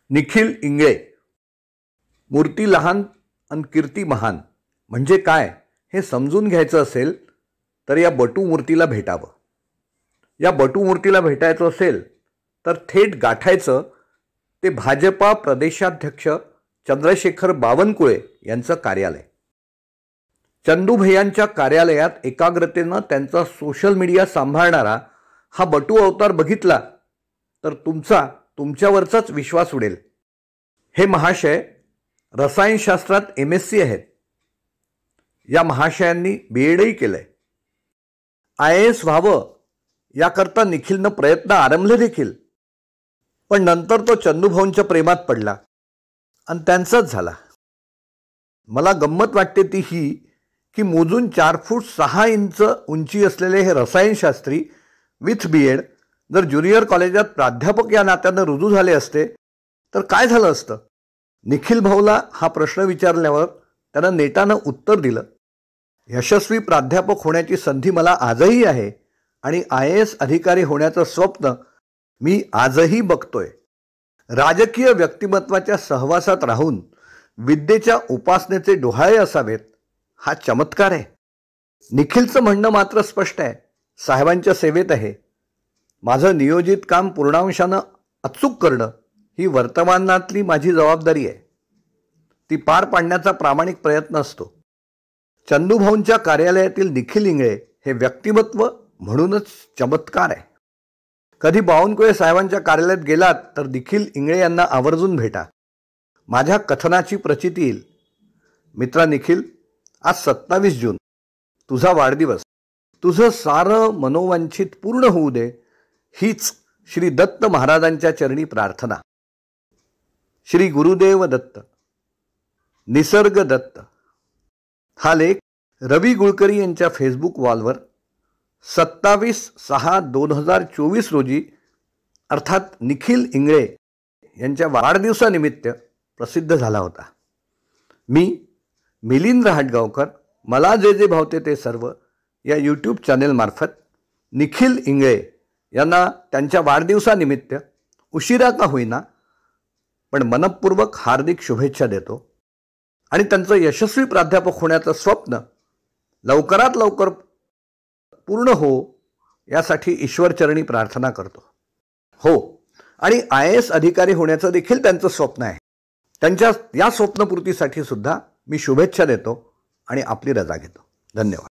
निखिल इंगळे, मूर्ती लहान आणि कीर्ती महान म्हणजे काय हे समजून घ्यायचं असेल तर या बटू मूर्तीला भेटावं. या बटू मूर्तीला भेटायचं असेल तर थेट गाठायचं ते भाजपा प्रदेशाध्यक्ष चंद्रशेखर बावनकुळे यांचं कार्यालय. चंदूभैयांच्या कार्यालयात एकाग्रतेनं त्यांचा सोशल मीडिया सांभाळणारा हा बटू अवतार बघितला तर तुमच्यावरचाच विश्वास उडेल. हे महाशय रसायनशास्त्रात MSc आहेत. या महाशयांनी BEdही केलंय. IAS व्हावं याकरता निखिलनं प्रयत्न आरंभले देखील, पण नंतर तो चंदूभाऊंच्या प्रेमात पडला आणि त्यांचाच झाला. मला गंमत वाटते ती ही की मोजून 4 फूट 6 इंच उंची असलेले हे रसायनशास्त्री विथ BEd जर ज्युनियर कॉलेजात प्राध्यापक या नात्यानं रुजू झाले असते तर काय झालं असतं. निखिल भाऊला हा प्रश्न विचारल्यावर त्यानं नेटानं उत्तर दिलं, यशस्वी प्राध्यापक होण्याची संधी मला आजही आहे आणि IAS अधिकारी होण्याचं स्वप्न मी आजही बघतोय. राजकीय व्यक्तिमत्वाच्या सहवासात राहून विद्येच्या उपासनेचे डोहाळे असावेत हा चमत्कार आहे. निखिलचं म्हणणं मात्र स्पष्ट आहे, साहेबांच्या सेवेत आहे. माझं नियोजित काम पूर्णांशानं अचूक करणं ही वर्तमानातली माझी जबाबदारी आहे. ती पार पाडण्याचा प्रामाणिक प्रयत्न असतो. चंदूभाऊंच्या कार्यालयातील निखिल इंगळे हे व्यक्तिमत्व म्हणूनच चमत्कार आहे. कधी बावनकुळे साहेबांच्या कार्यालयात गेलात तर निखिल इंगळे यांना आवर्जून भेटा. माझ्या कथनाची प्रचिती येईल. मित्रा निखिल, आज 27 जून तुझा वाढदिवस. तुझं सारं मनोवांछित पूर्ण होऊ दे हीच श्री दत्त महाराजांच्या चरणी प्रार्थना. श्री गुरुदेव दत्त, निसर्ग दत्त. हा लेख रवी गुळकरी यांच्या फेसबुक वॉलवर 27/6/2024 रोजी अर्थात निखिल इंगळे यांच्या वाढदिवसानिमित्त प्रसिद्ध झाला होता. मी मिलिंद हाटगावकर, मला जे जे भावते ते सर्व या यूट्यूब चॅनेलमार्फत निखिल इंगळे यांना त्यांच्या वाढदिवसानिमित्त उशिरा का होईना पण मनपूर्वक हार्दिक शुभेच्छा देतो आणि त्यांचं यशस्वी प्राध्यापक होण्याचं स्वप्न लवकरात लवकर पूर्ण हो यासाठी ईश्वरचरणी प्रार्थना करतो. हो, आणि IAS अधिकारी होण्याचं देखील त्यांचं स्वप्न आहे. त्यांच्या या स्वप्नपूर्तीसाठी सुद्धा मी शुभेच्छा देतो आणि आपली रजा घेतो. धन्यवाद.